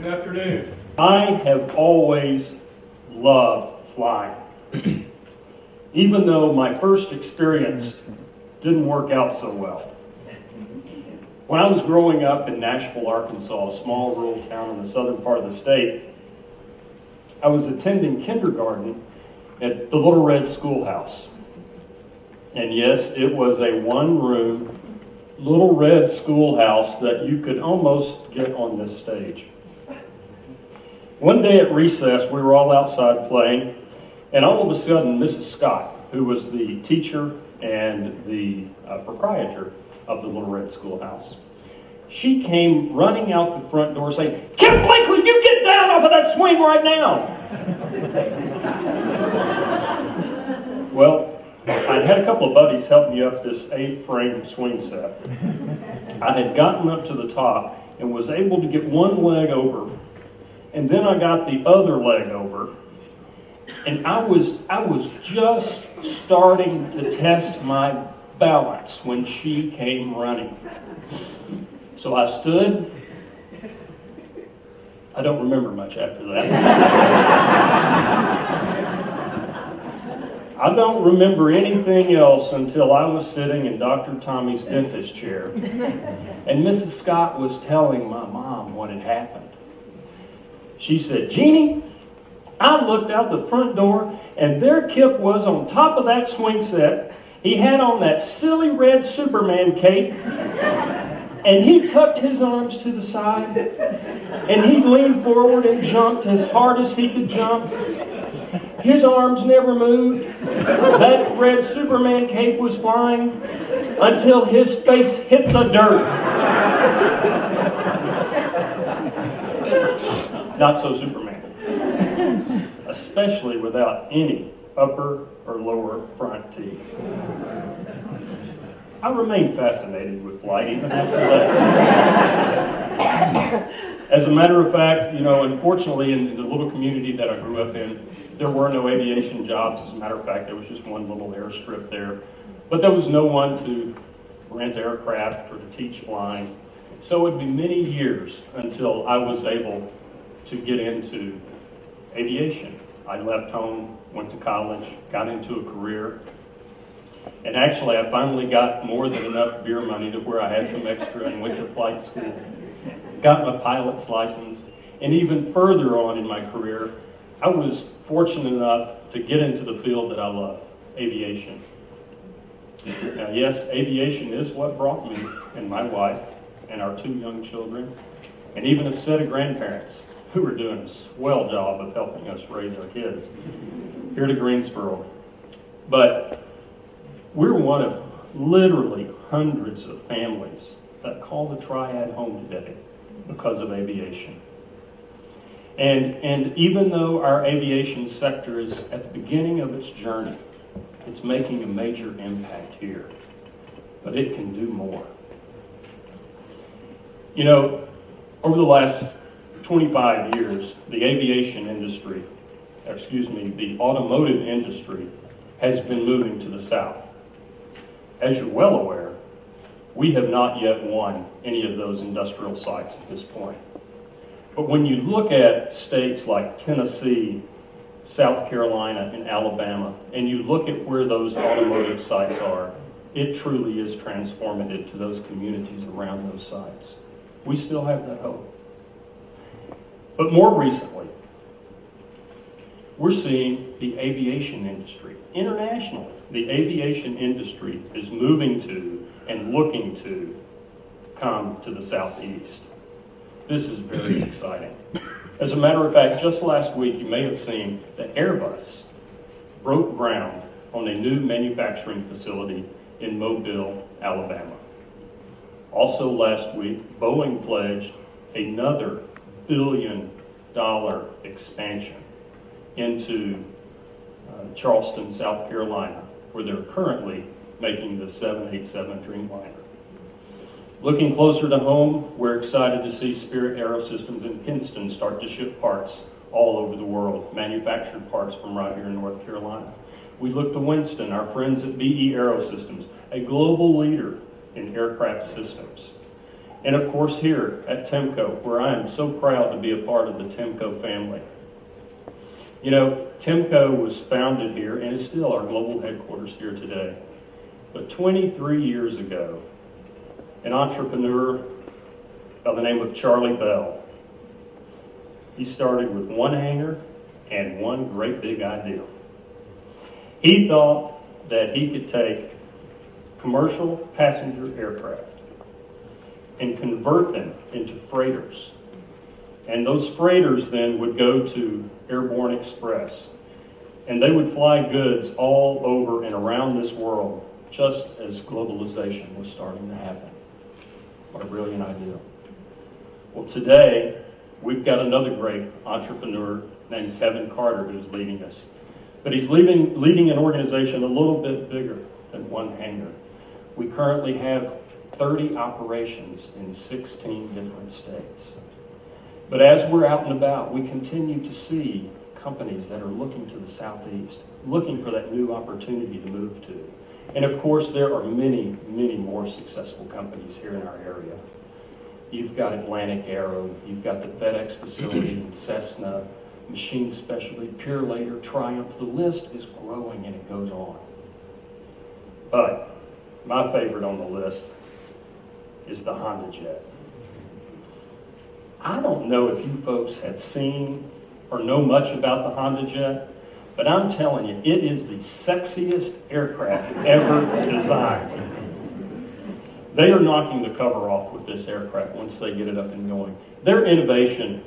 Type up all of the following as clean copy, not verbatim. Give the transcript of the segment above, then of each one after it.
Good afternoon. I have always loved flying. Even though my first experience didn't work out so well. When I was growing up in Nashville, Arkansas, a small rural town in the southern part of the state, I was attending kindergarten at the Little Red Schoolhouse. And yes, it was a one-room Little Red Schoolhouse that you could almost get on this stage. One day at recess, we were all outside playing, and all of a sudden, Mrs. Scott, who was the teacher and the proprietor of the Little Red Schoolhouse, she came running out the front door saying, "Kip Blakely, you get down off of that swing right now!" Well, I'd had a couple of buddies help me up this A-frame swing set. I had gotten up to the top and was able to get one leg over, and then I got the other leg over, and I was just starting to test my balance when she came running. So I stood. I don't remember much after that. I don't remember anything else until I was sitting in Dr. Tommy's dentist chair, and Mrs. Scott was telling my mom what had happened. She said, "Jeannie, I looked out the front door, and there Kip was on top of that swing set. He had on that silly red Superman cape, and he tucked his arms to the side, and he leaned forward and jumped as hard as he could jump. His arms never moved. That red Superman cape was flying until his face hit the dirt." Not so Superman, especially without any upper or lower front teeth. I remain fascinated with flight even after that. As a matter of fact, unfortunately in the little community that I grew up in, there were no aviation jobs. As a matter of fact, there was just one little airstrip there. But there was no one to rent aircraft or to teach flying. So it would be many years until I was able to get into aviation. I left home, went to college, got into a career, and actually I finally got more than enough beer money to where I had some extra and went to flight school, got my pilot's license, and even further on in my career, I was fortunate enough to get into the field that I love, aviation. Now, yes, aviation is what brought me and my wife and our 2 young children, and even a set of grandparents who are doing a swell job of helping us raise our kids here to Greensboro. But we're one of literally hundreds of families that call the Triad home today because of aviation. And even though our aviation sector is at the beginning of its journey, it's making a major impact here. But it can do more. Over the last 25 years, the aviation industry, the automotive industry has been moving to the south. As you're well aware, we have not yet won any of those industrial sites at this point. But when you look at states like Tennessee, South Carolina, and Alabama, and you look at where those automotive sites are, it truly is transformative to those communities around those sites. We still have that hope. But more recently, we're seeing the aviation industry, internationally, the aviation industry is moving to and looking to come to the southeast. This is very exciting. As a matter of fact, just last week, you may have seen that Airbus broke ground on a new manufacturing facility in Mobile, Alabama. Also last week, Boeing pledged another billion-dollar expansion into Charleston, South Carolina, where they're currently making the 787 Dreamliner. Looking closer to home, we're excited to see Spirit Aerosystems in Kinston start to ship parts all over the world, manufactured parts from right here in North Carolina. We look to Winston, our friends at BE Aerosystems, a global leader in aircraft systems. And of course here at TIMCO, where I am so proud to be a part of the TIMCO family. You know, TIMCO was founded here and is still our global headquarters here today. But 23 years ago, an entrepreneur by the name of Charlie Bell, he started with one hangar and one great big idea. He thought that he could take commercial passenger aircraft and convert them into freighters. And those freighters then would go to Airborne Express. And they would fly goods all over and around this world, just as globalization was starting to happen. What a brilliant idea. Well, today, we've got another great entrepreneur named Kevin Carter who's leading us. But he's leading an organization a little bit bigger than one hangar. We currently have 30 operations in 16 different states. But as we're out and about, we continue to see companies that are looking to the southeast, looking for that new opportunity to move to. And of course, there are many, many more successful companies here in our area. You've got Atlantic Aero, you've got the FedEx facility in Cessna, Machine Specialty, Pure Later, Triumph. The list is growing and it goes on. But my favorite on the list is the Honda Jet. I don't know if you folks have seen or know much about the Honda Jet, but I'm telling you, it is the sexiest aircraft ever designed. They are knocking the cover off with this aircraft once they get it up and going. Their innovation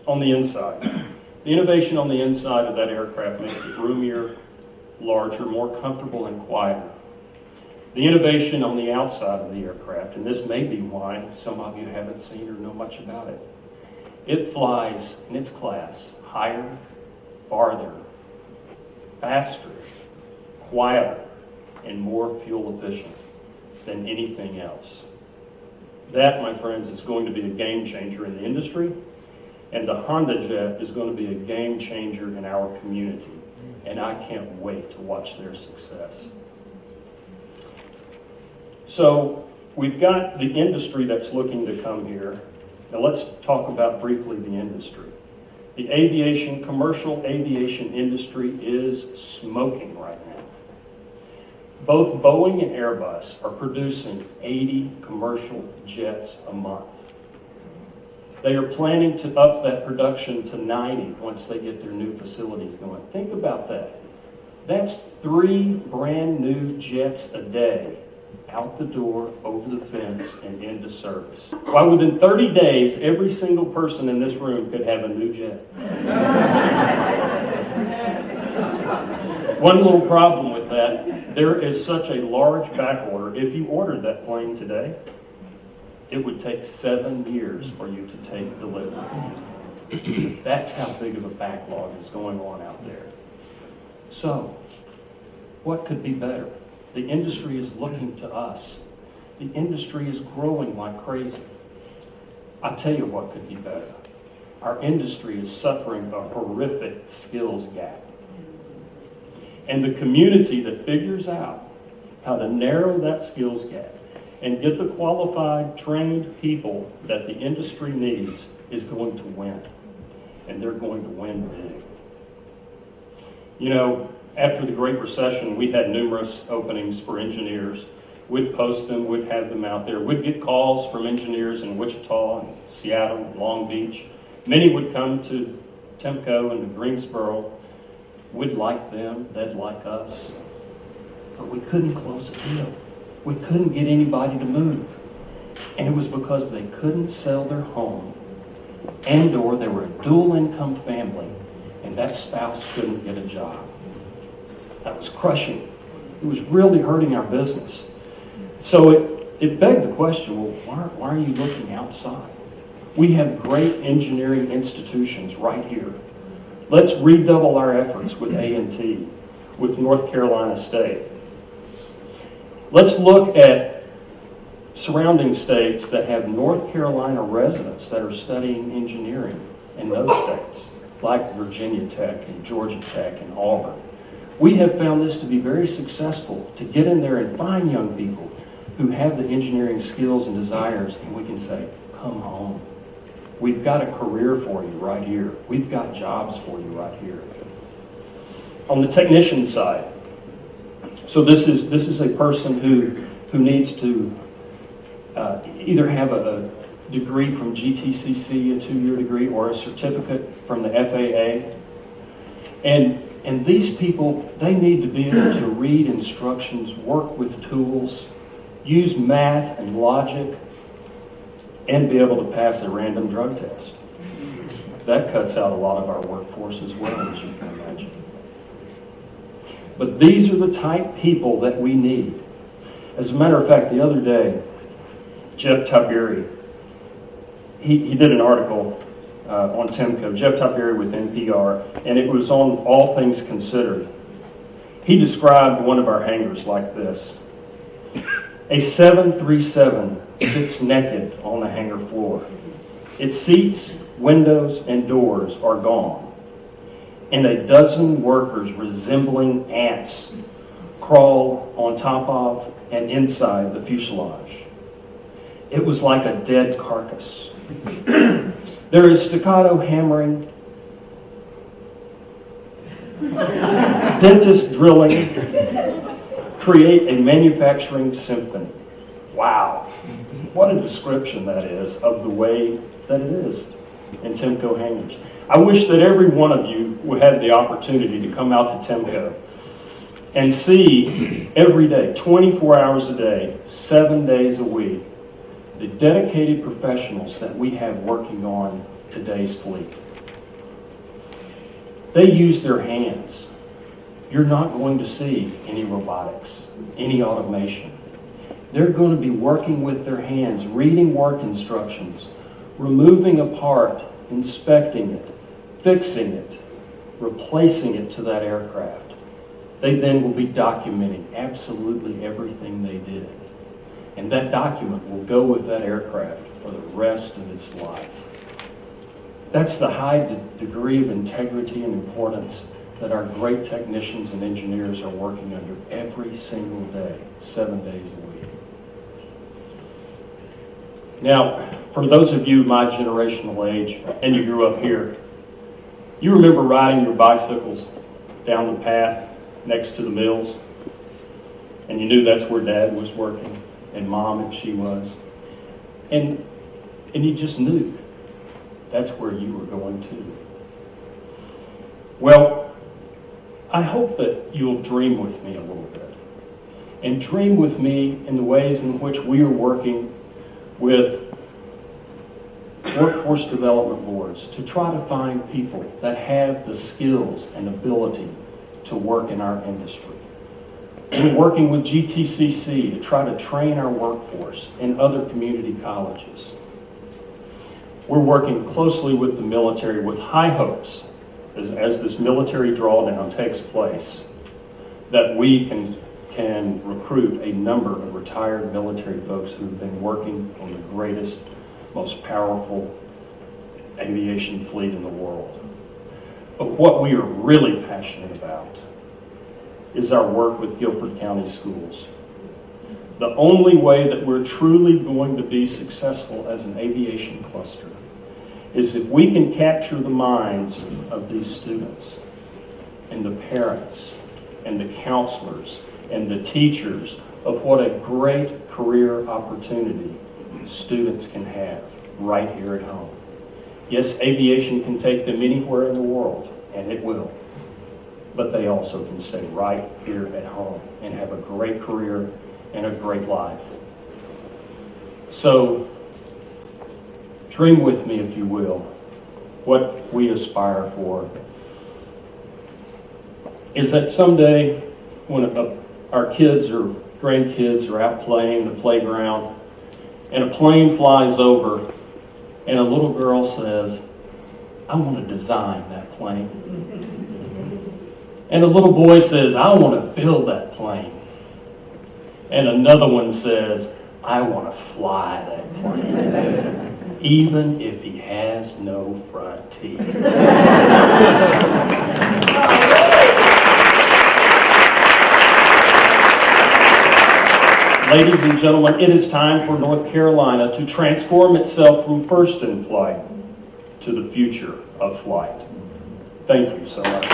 on the inside. The innovation on the inside of that aircraft makes it roomier, larger, more comfortable, and quieter. The innovation on the outside of the aircraft, and this may be why some of you haven't seen or know much about it. It flies in its class higher, farther, faster, quieter, and more fuel efficient than anything else. That, my friends, is going to be a game changer in the industry, and the Honda Jet is going to be a game changer in our community, and I can't wait to watch their success. So we've got the industry that's looking to come here. Now let's talk about briefly the industry. The aviation, commercial aviation industry is smoking right now. Both Boeing and Airbus are producing 80 commercial jets a month. They are planning to up that production to 90 once they get their new facilities going. Think about that. That's 3 brand new jets a day out the door, over the fence, and into service. Why, within 30 days, every single person in this room could have a new jet. One little problem with that, there is such a large back order. If you ordered that plane today, it would take 7 years for you to take delivery. That's how big of a backlog is going on out there. So, what could be better? The industry is looking to us. The industry is growing like crazy. I tell you what could be better. Our industry is suffering a horrific skills gap. And the community that figures out how to narrow that skills gap and get the qualified, trained people that the industry needs is going to win. And they're going to win big. You know, after the Great Recession, we had numerous openings for engineers. We'd post them, we'd have them out there. We'd get calls from engineers in Wichita and Seattle and Long Beach. Many would come to TIMCO and to Greensboro. We'd like them, they'd like us. But we couldn't close a deal. We couldn't get anybody to move. And it was because they couldn't sell their home, and or they were a dual income family and that spouse couldn't get a job. That was crushing. It was really hurting our business. So it begged the question, well, why are you looking outside? We have great engineering institutions right here. Let's redouble our efforts with A&T, with North Carolina State. Let's look at surrounding states that have North Carolina residents that are studying engineering in those states, like Virginia Tech and Georgia Tech and Auburn. We have found this to be very successful, to get in there and find young people, who have the engineering skills and desires, and we can say, come home. We've got a career for you right here. We've got jobs for you right here. On the technician side, so this is a person who needs to either have a degree from GTCC, a 2-year degree, or a certificate from the FAA. And these people, they need to be able to read instructions, work with tools, use math and logic, and be able to pass a random drug test. That cuts out a lot of our workforce as well, as you can imagine. But these are the type people that we need. As a matter of fact, the other day, Jeff Tiberi, he did an article on TIMCO, Jeff Tiberi with NPR, and it was on All Things Considered. He described one of our hangars like this. A 737 sits naked on the hangar floor. Its seats, windows, and doors are gone. And a dozen workers resembling ants crawl on top of and inside the fuselage. It was like a dead carcass. There is staccato hammering, dentist drilling, create a manufacturing symphony. Wow. What a description that is of the way that it is in TIMCO hangars. I wish that every one of you would have the opportunity to come out to TIMCO and see every day, 24 hours a day, 7 days a week, the dedicated professionals that we have working on today's fleet. They use their hands. You're not going to see any robotics, any automation. They're going to be working with their hands, reading work instructions, removing a part, inspecting it, fixing it, replacing it to that aircraft. They then will be documenting absolutely everything they did. And that document will go with that aircraft for the rest of its life. That's the high degree of integrity and importance that our great technicians and engineers are working under every single day, 7 days a week. Now, for those of you my generational age, and you grew up here, you remember riding your bicycles down the path next to the mills, and you knew that's where Dad was working, and Mom, if she was. And you just knew that's where you were going to. Well, I hope that you'll dream with me a little bit. And dream with me in the ways in which we are working with workforce development boards to try to find people that have the skills and ability to work in our industry. We're working with GTCC to try to train our workforce in other community colleges. We're working closely with the military with high hopes as this military drawdown takes place that we can recruit a number of retired military folks who have been working on the greatest, most powerful aviation fleet in the world. But what we are really passionate about is our work with Guilford County Schools. The only way that we're truly going to be successful as an aviation cluster is if we can capture the minds of these students and the parents and the counselors and the teachers of what a great career opportunity students can have right here at home. Yes, aviation can take them anywhere in the world, and it will. But they also can stay right here at home and have a great career and a great life. So, dream with me, if you will, what we aspire for is that someday when our kids or grandkids are out playing in the playground and a plane flies over and a little girl says, I want to design that plane. And a little boy says, I want to build that plane. And another one says, I want to fly that plane, even if he has no front teeth. Ladies and gentlemen, it is time for North Carolina to transform itself from first in flight to the future of flight. Thank you so much.